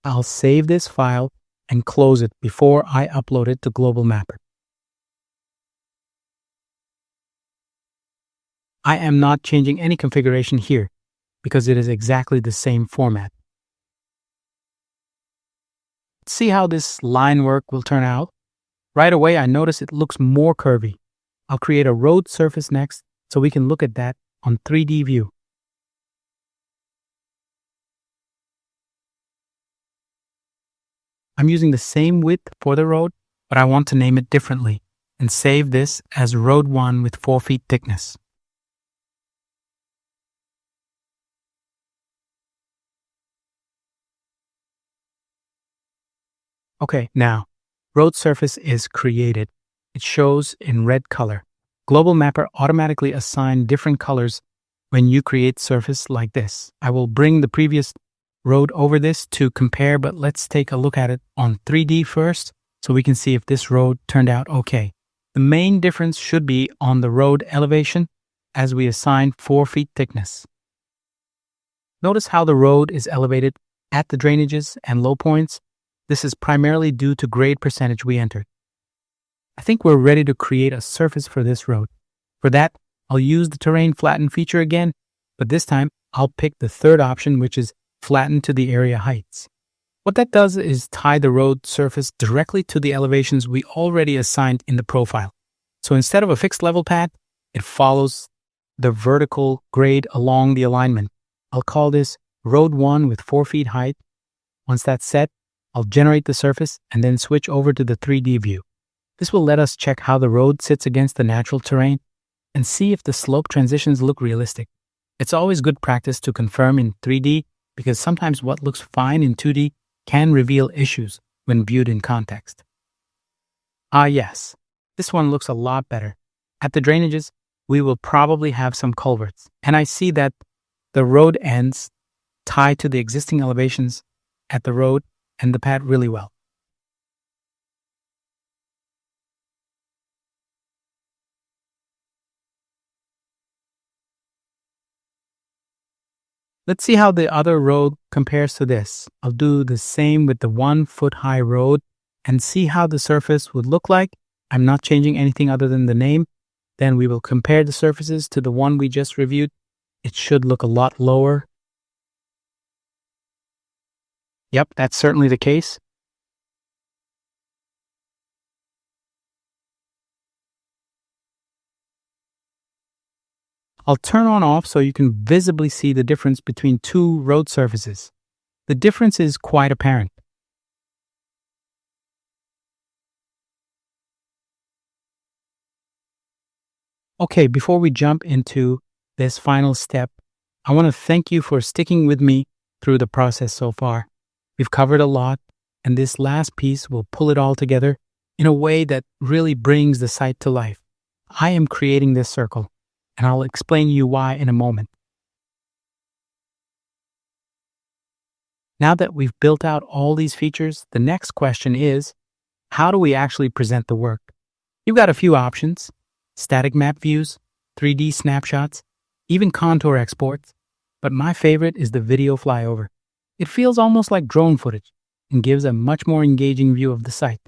I'll save this file and close it before I upload it to Global Mapper. I am not changing any configuration here because it is exactly the same format. Let's see how this line work will turn out. Right away, I notice it looks more curvy. I'll create a road surface next so we can look at that on 3D view. I'm using the same width for the road, but I want to name it differently. and save this as road 1 with 4 feet thickness. Okay, now, road surface is created. It shows in red color. Global Mapper automatically assigns different colors when you create surface like this. I will bring the previous road over this to compare, but let's take a look at it on 3D first so we can see if this road turned out okay. The main difference should be on the road elevation as we assign 4 feet thickness. Notice how the road is elevated at the drainages and low points. This is primarily due to grade percentage we entered. I think we're ready to create a surface for this road. For that, I'll use the terrain flatten feature again, but this time I'll pick the third option, which is flatten to the area heights. What that does is tie the road surface directly to the elevations we already assigned in the profile. So instead of a fixed level path, it follows the vertical grade along the alignment. I'll call this road 1 with 4 feet height. Once that's set, I'll generate the surface and then switch over to the 3D view. This will let us check how the road sits against the natural terrain and see if the slope transitions look realistic. It's always good practice to confirm in 3D because sometimes what looks fine in 2D can reveal issues when viewed in context. Yes, this one looks a lot better. At the drainages, we will probably have some culverts, and I see that the road ends tie to the existing elevations at the road and the pad really well. Let's see how the other road compares to this. I'll do the same with the 1 foot high road and see how the surface would look like. I'm not changing anything other than the name. Then we will compare the surfaces to the one we just reviewed. It should look a lot lower. Yep, that's certainly the case. I'll turn on off so you can visibly see the difference between two road surfaces. The difference is quite apparent. Okay, before we jump into this final step, I want to thank you for sticking with me through the process so far. We've covered a lot, and this last piece will pull it all together in a way that really brings the site to life. I am creating this circle, and I'll explain you why in a moment. Now that we've built out all these features, the next question is, how do we actually present the work? You've got a few options: static map views, 3D snapshots, even contour exports, but my favorite is the video flyover. It feels almost like drone footage and gives a much more engaging view of the site.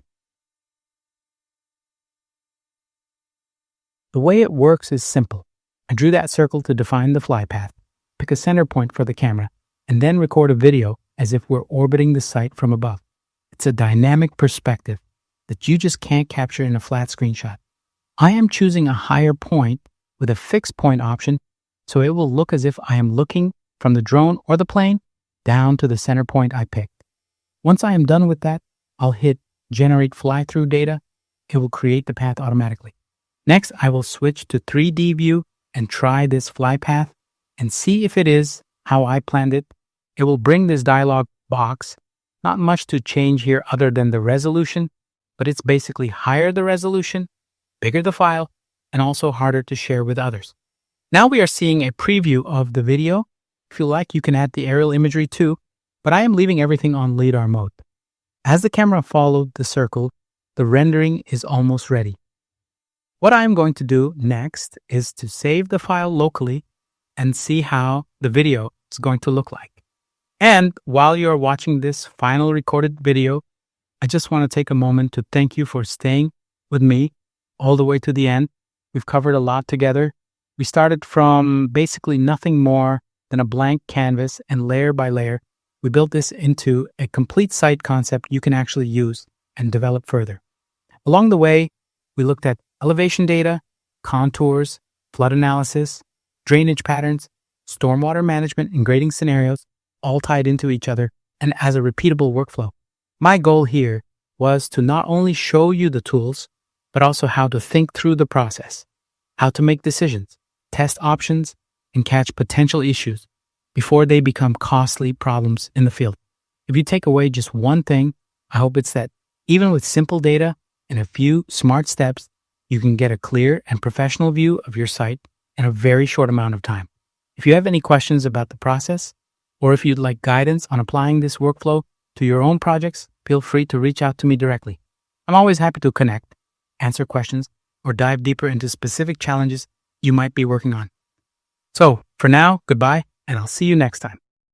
The way it works is simple. I drew that circle to define the fly path, pick a center point for the camera, and then record a video as if we're orbiting the site from above. It's a dynamic perspective that you just can't capture in a flat screenshot. I am choosing a higher point with a fixed point option, so it will look as if I am looking from the drone or the plane down to the center point I picked. Once I am done with that, I'll hit Generate Fly-Through Data. It will create the path automatically. Next, I will switch to 3D view and try this fly path and see if it is how I planned it. It will bring this dialog box. Not much to change here other than the resolution, but it's basically higher the resolution, bigger the file, and also harder to share with others. Now we are seeing a preview of the video. If you like, you can add the aerial imagery too, but I am leaving everything on Lidar mode. As the camera followed the circle, the rendering is almost ready. What I'm going to do next is to save the file locally and see how the video is going to look like. And while you're watching this final recorded video, I just want to take a moment to thank you for staying with me all the way to the end. We've covered a lot together. We started from basically nothing more than a blank canvas, and layer by layer, we built this into a complete site concept you can actually use and develop further. Along the way, we looked at elevation data, contours, flood analysis, drainage patterns, stormwater management, and grading scenarios, all tied into each other and as a repeatable workflow. My goal here was to not only show you the tools, but also how to think through the process, how to make decisions, test options, and catch potential issues before they become costly problems in the field. If you take away just one thing, I hope it's that even with simple data and a few smart steps, you can get a clear and professional view of your site in a very short amount of time. If you have any questions about the process, or if you'd like guidance on applying this workflow to your own projects, feel free to reach out to me directly. I'm always happy to connect, answer questions, or dive deeper into specific challenges you might be working on. So, for now, goodbye, and I'll see you next time.